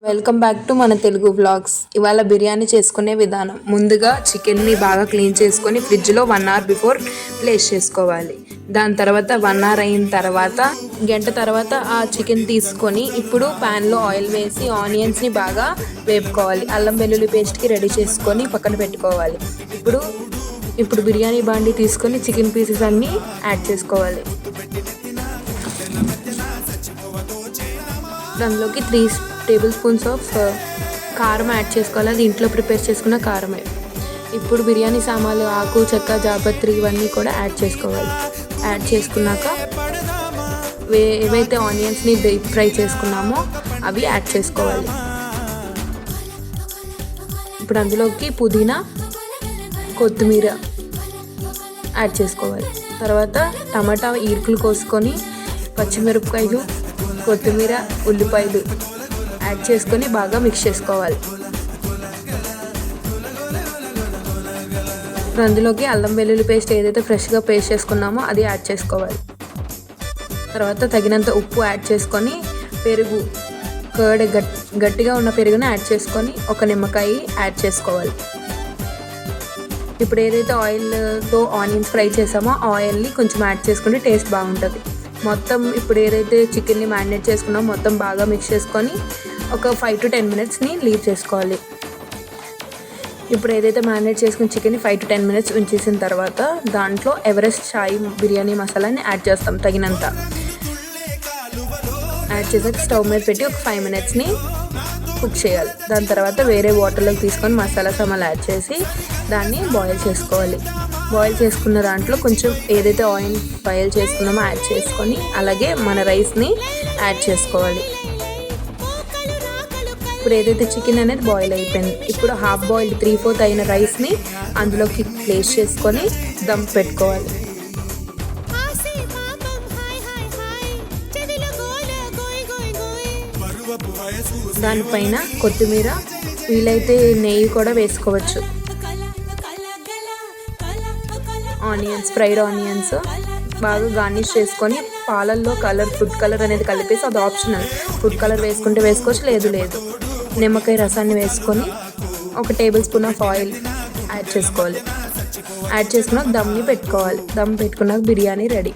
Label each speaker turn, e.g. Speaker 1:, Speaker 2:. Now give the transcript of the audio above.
Speaker 1: Welcome back to మన Telugu vlogs. ఇవాళ బిర్యానీ చేసుకునే విధానం. ముందుగా చికెన్ని బాగా క్లీన్ చేసుకొని ఫ్రిడ్జ్లో 1 అవర్ బిఫోర్ ప్లేస్ చేసుకోవాలి. దాని తర్వాత 1 అవర్ అయిన తర్వాత గంట తర్వాత ఆ చికెన్ తీసుకొని ఇప్పుడు ప్యాన్లో ఆయిల్ వేసి ఆనియన్స్ని బాగా వేపుకోవాలి. అల్లం వెల్లుల్లి పేస్ట్కి రెడీ చేసుకొని పక్కన పెట్టుకోవాలి. ఇప్పుడు బిర్యానీ బాండి తీసుకొని చికెన్ పీసెస్ అన్నీ యాడ్ చేసుకోవాలి. దానిలోకి 3 టేబుల్ స్పూన్స్ ఆఫ్ కారం యాడ్ చేసుకోవాలి. అది ఇంట్లో ప్రిపేర్ చేసుకున్న కారమే. ఇప్పుడు బిర్యానీ సామాన్లు, ఆకు, చెక్క, జాపత్రి ఇవన్నీ కూడా యాడ్ చేసుకోవాలి. యాడ్ చేసుకున్నాక ఏవైతే ఆనియన్స్ని డీప్ ఫ్రై చేసుకున్నామో అవి యాడ్ చేసుకోవాలి. ఇప్పుడు అందులోకి పుదీనా, కొత్తిమీర యాడ్ చేసుకోవాలి. తర్వాత టమాటా ఈర్కులు కోసుకొని పచ్చిమిరపకాయలు, కొత్తిమీర, ఉల్లిపాయలు యాడ్ చేసుకొని బాగా మిక్స్ చేసుకోవాలి. అందులోకి అల్లం వెల్లుల్లి పేస్ట్ ఏదైతే ఫ్రెష్గా పేస్ట్ చేసుకున్నామో అది యాడ్ చేసుకోవాలి. తర్వాత తగినంత ఉప్పు యాడ్ చేసుకొని పెరుగు, కర్డ్ గట్టిగా ఉన్న పెరుగుని యాడ్ చేసుకొని ఒక నిమ్మకాయ యాడ్ చేసుకోవాలి. ఇప్పుడు ఏదైతే ఆయిల్తో ఆనియన్స్ ఫ్రై చేసామో ఆయిల్ని కొంచెం యాడ్ చేసుకుంటే టేస్ట్ బాగుంటుంది. మొత్తం ఇప్పుడు ఏదైతే చికెన్ని మ్యారినేట్ చేసుకున్నామో మొత్తం బాగా మిక్స్ చేసుకొని ఒక 5 to 10 మినిట్స్ని లీవ్ చేసుకోవాలి. ఇప్పుడు ఏదైతే మ్యారినేట్ చేసుకున్న చికెన్ని 5 to 10 మినిట్స్ ఉంచేసిన తర్వాత దాంట్లో ఎవరెస్ట్ చాయ్ బిర్యానీ మసాలాని యాడ్ చేస్తాం. తగినంత యాడ్ చేసాక స్టవ్ మీద పెట్టి ఒక 5 మినిట్స్ని కుక్ చేయాలి. దాని తర్వాత వేరే వాటర్లోకి తీసుకొని మసాలా సామాన్లు యాడ్ చేసి దాన్ని బాయిల్ చేసుకోవాలి. బాయిల్ చేసుకున్న దాంట్లో కొంచెం ఏదైతే ఆయిల్ బాయిల్ చేసుకున్నామో యాడ్ చేసుకొని అలాగే మన రైస్ని యాడ్ చేసుకోవాలి. ఇప్పుడు ఏదైతే చికెన్ అనేది బాయిల్ అయిపోయింది. ఇప్పుడు హాఫ్ బాయిల్డ్ 3/4 అయిన రైస్ని అందులోకి ప్లేస్ చేసుకొని దమ్ పెట్టుకోవాలి. దానిపైన కొత్తిమీర, వీలైతే నెయ్యి కూడా వేసుకోవచ్చు. ఆనియన్స్, ఫ్రైడ్ ఆనియన్స్ బాగా గార్నిష్ చేసుకొని పాలల్లో ఫుడ్ కలర్ అనేది కలిపేసి, అది ఆప్షనల్, ఫుడ్ కలర్ వేసుకుంటే వేసుకోవచ్చు, లేదు. నిమ్మకాయ రసాన్ని వేసుకొని ఒక table spoon of oil add చేసుకోవాలి. యాడ్ చేసుకున్నాక దమ్ని పెట్టుకోవాలి. దమ్ పెట్టుకున్నాక బిర్యానీ రెడీ.